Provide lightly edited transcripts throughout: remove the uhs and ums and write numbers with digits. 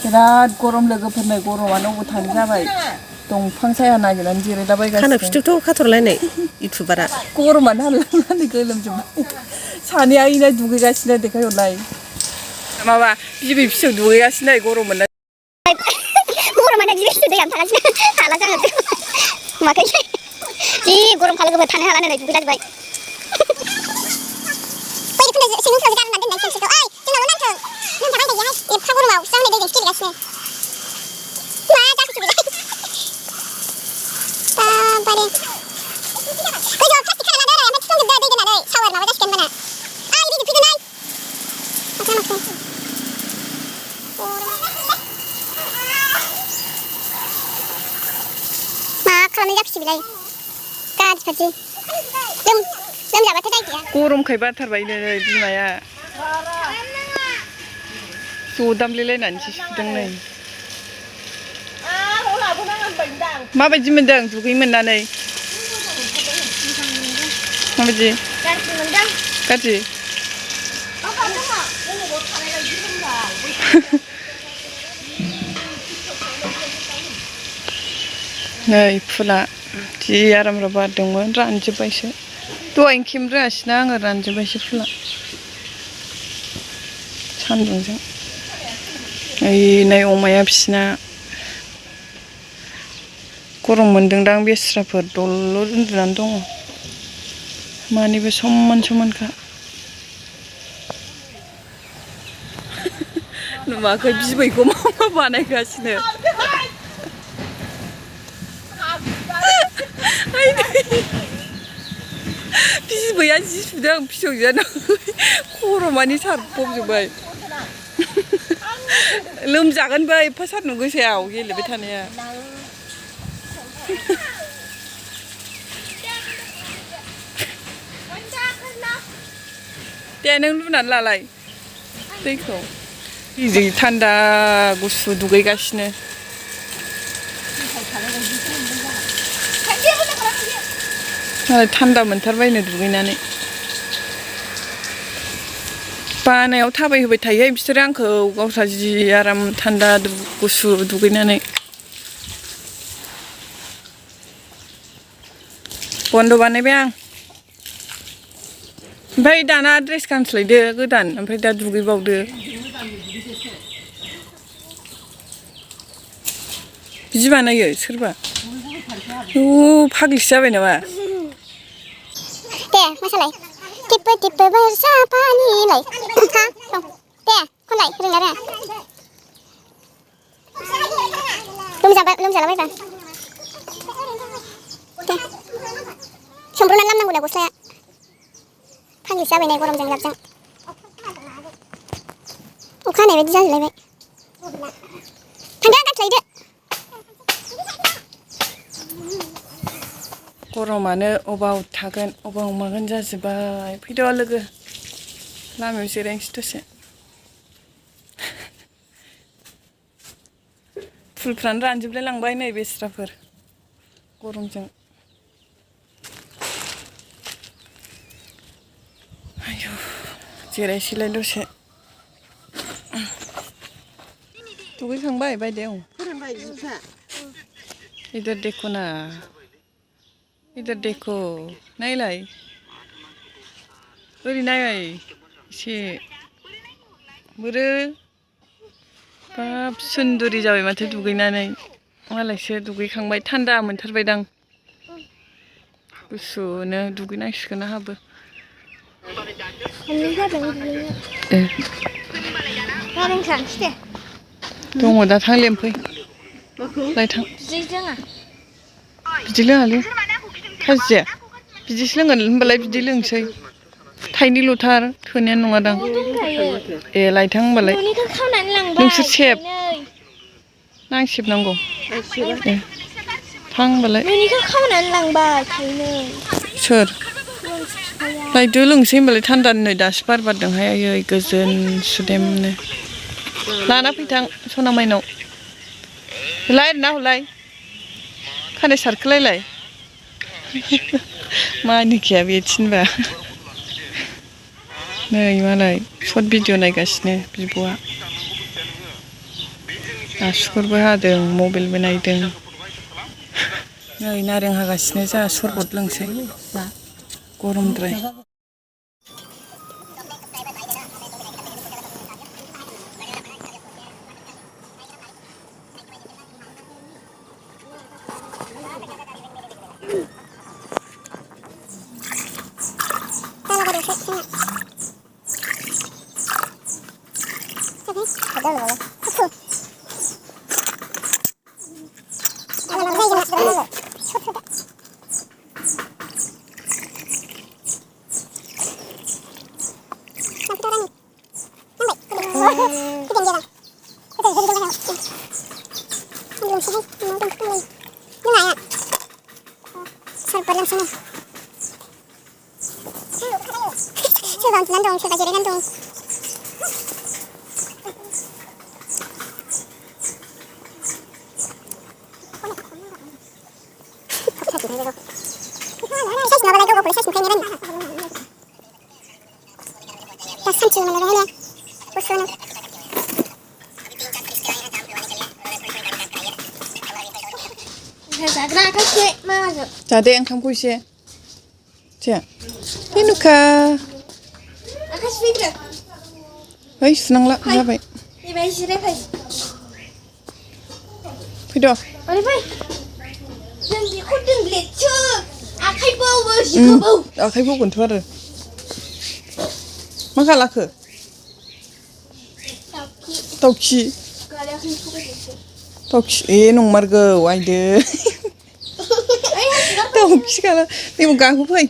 बिराद गरम लोगोफोरनो गरमानो अबाव थानो जाबाय दंफां साया नागिरनानै जिरायलाबायगासिनो खाना फिथोबथ' खाथरलायनाय इउटुबारा गरमानो हालायनानै गोलोमजोबबाय सानैया इना दुगैगासिनो देखायहरलाय माबा बिबै फिसौ दुगैगासिनो गरम मोनना गरमानो बिबै फिसौ दैयानो थागासिनो हाला जागोन नुवाखै जि गरमखा लोगोफोर थानो हाला नालाय दुगैलाजोब्बाय गरमखाय बाथारबायनो बिमाया जदामलायलायनानैसो सुदों नै माबायदि मोनदों दुगै मोननानै माबायदि गाज्रि नै फुला जि आराम बारदोंमोन रानजोब्बायसो दहायनो खेम रोङासैना आङो रानजोब्बायसो फुला सान्दुंजों ओइ नै अमाया बिसिना गरम मोनदोंदां बेस्राफोर दलल' उन्दुनानै दङ मानिबो समान समानखा नुवाखै बिबैखौ मा मा बानायगासिनो बिबैया जि सुदों फिसौजोनो खर'मानि सारफबजोब्बाय लोमजागोनबो एफा सान्दुं गोसायाव गेलेबाय थानाया दे नों लुनानै लालाय दैखौ जि थान्दा गुसु दुगैगासिनो थान्दा मोनथारबायनो दुगैनानै बानायाव थाबायहोबाय थायो बिसोरो आंखौ गावस्रा जि आराम थान्दा गुसु दुगैनानै बन्द बानायबाय आं ओमफ्राय दाना ड्रेस गानस्लायदो गोदान ओमफ्राय दा दुगैबावदो बिदि बानायो सोरबा फाग्लिसो जाबाय नामा दे मोसालाय टिप्पो टिप्पो बोरसा पानिलाय हा दे खनलाय रोंना रोङा लोमजालाबायबा दे सोमब्रनानै लामनांगौ दा गस्लाया फाग्लिसो जाबाय नै गरमजों लाबजों अखा हानाय बायदि जाजोबलायबाय थांदो गानस्लायदो गरमानो अबाव थागोन अबाव मागोन जाजोब्बाय फैद' लोगो लामायाव जिरायनोसै दसे फुलफ्रानो रानजोबलाय लांबाय नै बेस्राफोर गरमजों आयौ जिरायसैलाय दसे दुगैखांबाय बायदेव इधर देखो ना इधर देखो नायलाय ओरै नाय एसे बोरो बाब सुन्दुरि जाबाय माथो दुगैनानै मालायसो दुगैखांबाय थान्दा मोनथारबायदां गुसुनो दुगैनांसिगोन आहाबो दङ दा थां लेमफै लायथां बिदि लोङालै खाजि जाया बिदिसो लोंगोन होनबालाय बिदि लोंसै थाइनैल'थार थोनायानो नङादां ए लायथां होनबालाय नोंसोर सेब नांसेबनांगौ ए थां होनबालाय सोर लायदो लोंसै होनबालाय थान्दानो नै दासो बार बारदोंहाय आयै गोजोन सुदेमनो लाना फैथां सना माइनाव लाय ओरैना हरलाय खानाय सारखोलायलाय मानिखाया बे थिनबा नै मालाय सर्ट भिडिअ नायगासिनो बिब'आ आसुगुरबो हादों मबाइलबो नायदों नै नारें हागासिनो जोंहा सरबत लोंसै गरमद्राय जादे ओंखामखौ एसे धेनुका ओइ सुनांला जाबाय फैद' आखाइ बौगोनथ' आरो मा खालाखो दाउखि ए नंमारगौ आइदो दाउखि खाला बेयाव गाखो फै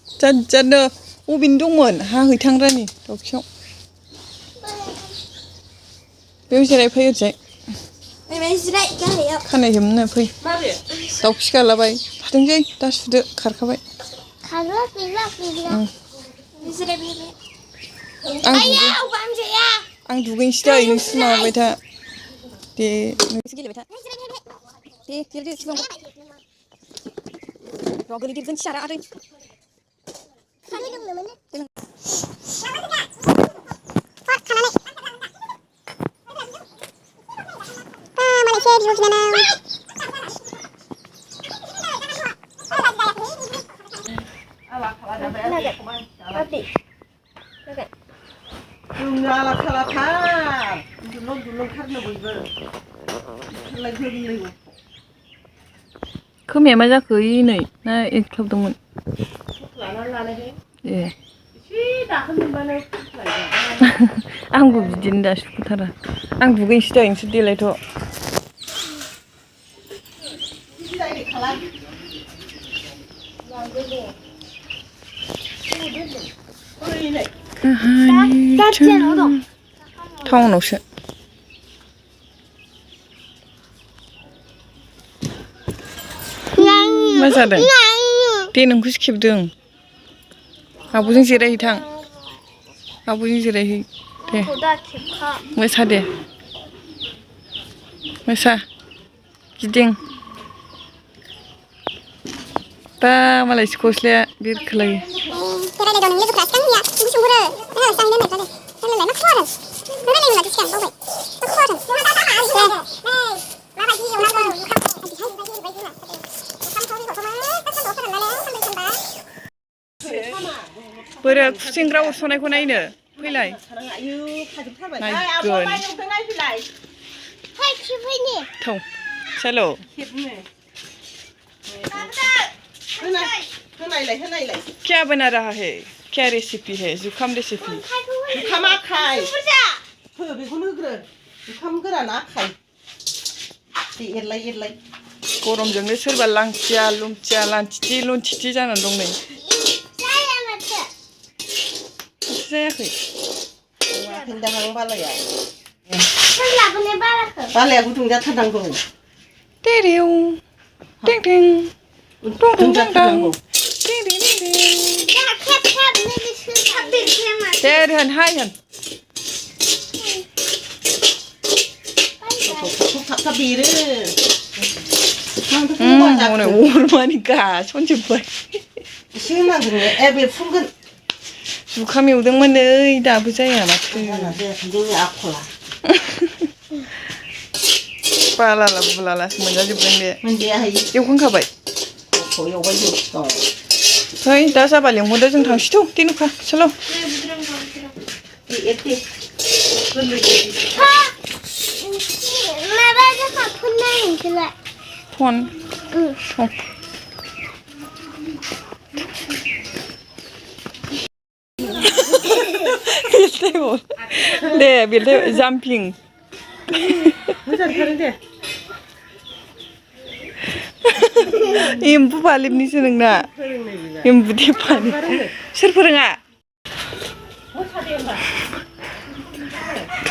जादनो बबेनि दंमोन हाहैथांग्रानि दाउखियाव बेयाव जिरायफै ओरैजाय खानाय जोमनो फै दाउखि गालाबाय सुथोंसै दा सुदो खारखाबाय आं दुगैनोसै दै नोंसोर माबाबाय था दे नोंसोर गेलेबाय था दे गेलेदो सिगां गोलैदेरगोन सियारा आदै खोमाया मा जाखो नै ना एख्लाबदोंमोन ए आंबो बिदिनो दा सुखुथारा आं दुगैनोसै दै नोंसोर देलायथ' टाउनावसो मा जादों दे नोंखौसो खेबदों आब'जों जिरायहैथां आब'जों जिरायहै दे मोसा दे मोसा गिदिं बा मालायसो गस्लाया बिरखोलायो बोरो खुसेंग्रा अरस'नायखौ नायनो फैलाय नायगोन थौ चलो क्या बना रहा है क्या रेसिपी है जुखाम रेसिपी जुखाम आखाय बेखौनो होग्रो जुखाम गोरान आखाय दे एरलाय एरलाय गरमजोंनो सोरबा लांथिया लुमथिया लान्थिथि लुन्थिथि जानानै दं नै जायाखै दाहां बालाया बालाया गुदुं जाथारनांगौ तेरेव टें टें गुदुं जाथारनांगौ दे होन हाय होन थाब बेरो हनै अरमानि गासनजोब्बाय एसे होनांगोन ए बेरफुंगोन जुखाम एवदोंमोन नै दाबो जाया माथो जोंनि आखला बालाला बुलालासो मोनजाजोबगोन बे मोनजायाहाय एवखांखाबाय एवबाय जों फै दा जाबा लेंहरदो जों थांसै थ' देनुका सल' एथे गोरलै माबा जोंहा फन नायनोसैलाय फन दे बेलथाय जाम्पिं मोजांथार दे एम्बु बालेबनिसो नोंना एम्बु देफानि सोर फोरोङा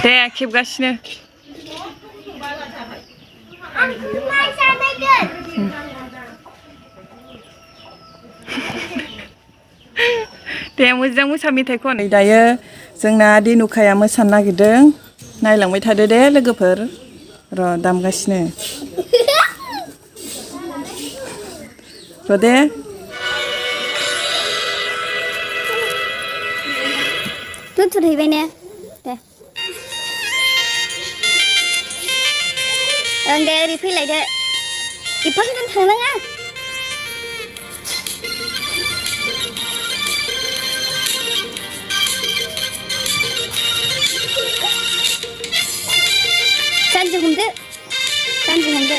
दे खेबगासिनो दे मोजां मोसा मेथाइ खन दायो जोंना धेनुकाया मोसानो नागिरदों नायलांबाय थादो दे लोगोफोर र' दामगासिनो र' दे दोनथ'हैबाय ने दे ओं दे ओरै फैलायदो एफा गोजान थांनाङा जानजि हमदो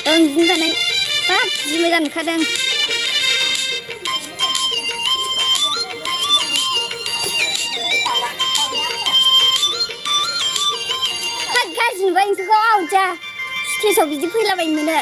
ओं बिदिनो जानाय हाब जि मोजां नुखादों गाज्रि नुबाय नोंसोरखौ आवजा स्टेजआव बिदि फैलाबायनो मोनो